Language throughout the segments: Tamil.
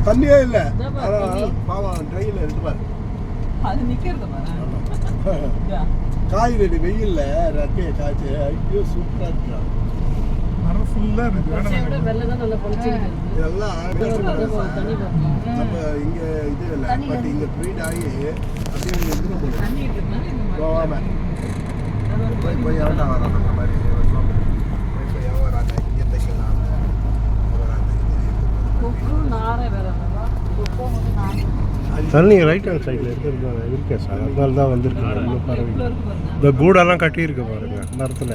தண்ணியே இல்லை, பாவம் ட்ரெயினில் இருக்கு பாரு. காய்கறி வெயில்ல ரக்கையை காய்ச்சி ஐயோ சூப்பராக இருக்கா. மரம் ஃபுல்லாக இருக்கு. இதெல்லாம் நம்ம இங்கே இது இல்லை, பட் இங்கே ப்ரீட் ஆகி அப்படியே எதிரும் போகாம போய் எவன்டா வரான் அந்த மாதிரி போய் எவன் வராங்க இங்கே தைக்கலாம் தண்ணி ரைட் ஹேண்ட் சைடில் இருக்கேன் சார், அதனால தான் வந்துருக்கு. இன்னும் பரவாயில்ல, இந்த கூடெல்லாம் கட்டியிருக்கு பாருங்க மரத்தில்.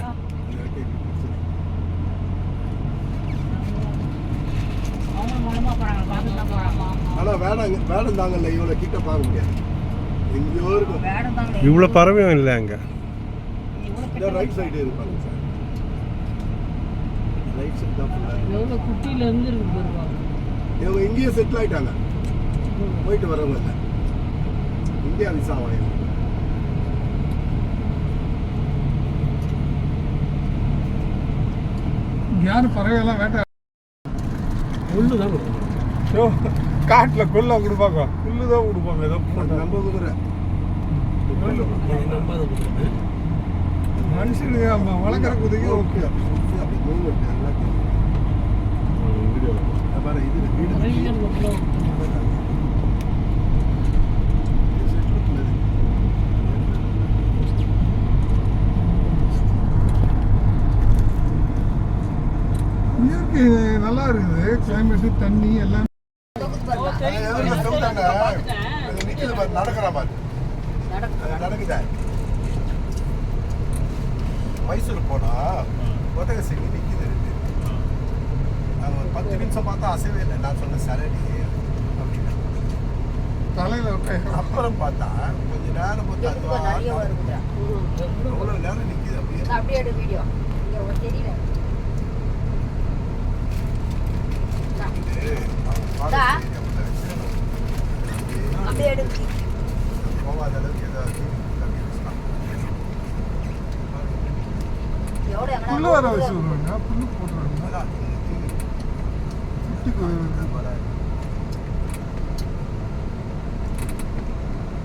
ஆனால் வேடம் தாங்கல்ல, இவ்வளோ கிட்ட பார்க்க முடியாது, எங்கேயோ இருக்கும். இவ்வளோ பறவையும் இல்லை அங்கே. ரைட் சைடு இருப்பாங்க சார், ரைட் சைடு தான் ஃபுல்லாக. குட்டியிலேருந்து இவங்க இங்கேயே செட்டில் ஆகிட்டாங்க, போயிட்டு வரவங்க இல்லை, இந்தியா விசா வாங்க. யாரும் பறவையெல்லாம் வேட்டை புல்லு தான் காட்டில் கொல்ல கொடுப்பாங்க, புல்லு தான் கொடுப்பாங்க. ஏதோ நம்ம குதிரை மனுஷனுக்கு வளர்க்குற குதிரைக்கு ஓகே. இயற்கை நல்லா இருக்குது, கிளைமேட்டு தண்ணி எல்லாம் நடக்கிற மாதிரி நடக்குதா. மைசூர் போனா ஒட்டக சிங்கி நிற்கிது, அது ஒரு 10 நிமிஷம் பார்த்தா அசைவே இல்லை. நான் சொன்ன சரடி அப்படின்னு தலையில் அப்புறம் பார்த்தா கொஞ்ச நேரம் பார்த்தா எவ்வளோ நேரம் நிற்கிது அப்படியே. போகாத அளவுக்கு புல்லு வர வச்சு விடுவாங்க, புல்லு போட்டுருவாங்க.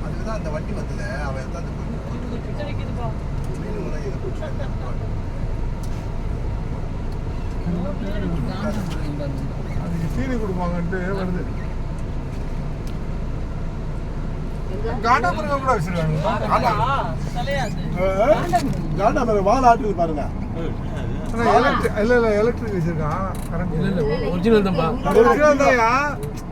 அதுக்குதான் அந்த வண்டி வந்தது, அவன் தான் அதுக்கு தீனி கொடுப்பாங்கன்ட்டு வருது. காண்டாமரம் கூட வச்சிருக்காங்க, காண்டாமரம் வால் ஆட்டுது பாருங்க. எலக்ட்ரிக் வச்சிருக்கான், ஒரிஜினல் தான்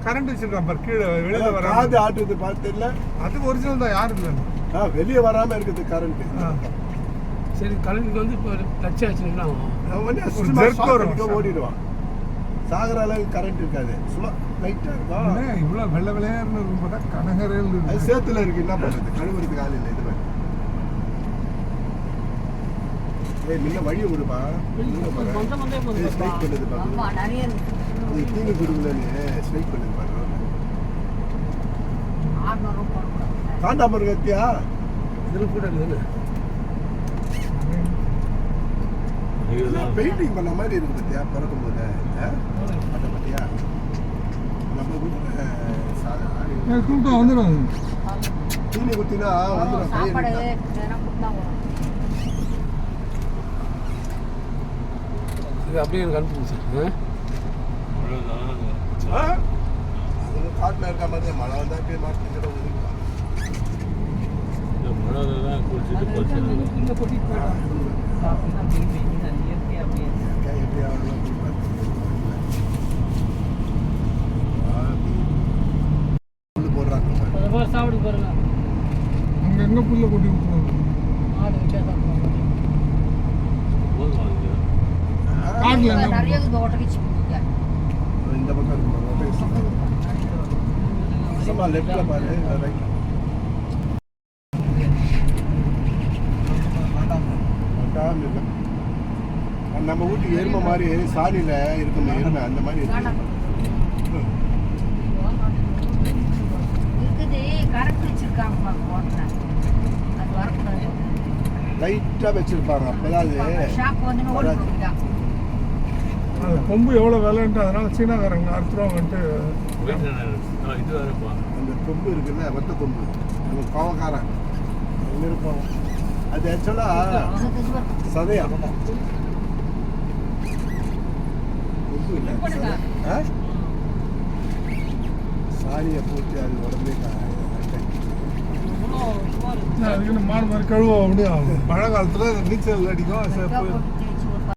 கரண்ட் வச்சிருக்கான் பாரு. கீழே வெளியில வர ஆட்டுது பார்த்து இல்லை, அது ஒரிஜினல் தான். யாருக்கு வேணும் வெளியே வராம இருக்குது கரண்ட். சரி, கரண்ட் வந்து இப்போ டச் ஆச்சுன்னா ஓடிடுவான். சாகர அளவுக்கு கரண்ட் இருக்காது, சும்மா லைட்டாக இருக்கும். இவ்வளோ வெள்ளை விளையாடுன்னு இருக்கும் பார்த்தா கனகரையில் அது சேத்துல இருக்கு. என்ன பண்ணுறது, கழுவுறதுக்கு ஆள் இல்லை. இது முன்ன வழியை விடுப்பா, ஸ்ட்ரைக் பண்ணுது பாருங்க, தீனி குடும்பலன்னு ஸ்ட்ரைக் பண்ணுது பாருங்க. காண்டாமரம் கத்தியா இதில் கூட இருக்குதுன்னு பெயிண்டிங் பண்ண மாதிரி இருக்கு பத்தியா, பிறக்கும் போது அதை பத்தியா நம்ம கூட்டம் வந்துடும். தீனி குத்தினா வந்துடும். இது அப்படியே கண்டுபிடிச்சு அது காட்டில் இருக்க மாதிரி மழை வந்தால் அப்படியே மாட்டிக்கிட்ட ஒதுக்குவாங்க. மழை தான் குளிச்சுட்டு சாப்பிடு பாருங்க. அங்க எங்க புல்ல கொட்டி விட்டுருவாங்க. ஆடு விட்டாதான் காட்டுல நிறைய ஓட்டகிச்சு போடுங்க. இந்த பக்கம் இருக்கு, சும்மா லெஃப்ட்ல பாரு, ரைட். நம்ம வீட்டுக்கு எருமை மாதிரி சாணியில இருக்கும் எருமை, அந்த மாதிரி இருக்குது. லைட்டா வச்சிருப்பாங்க, அப்பதான் அது அது கொம்பு எவ்வளோ விலைன்ட்டு அதனால சீனாக்காரங்க அறுத்துருவாங்கன்ட்டு இது வேறுப்பா. அந்த கொம்பு இருக்குல்ல வத்த கொம்பு அந்த கோவக்காரன் அங்கே இருப்பான். அது ஆக்சுவலாக சதையா கொம்பு இல்லை சாணியை போட்டு அது உடம்பே அதுக்குன்னு மாடு மாதிரி கழுவ அப்படியே மழை காலத்தில் நீச்சல் அடிக்கும்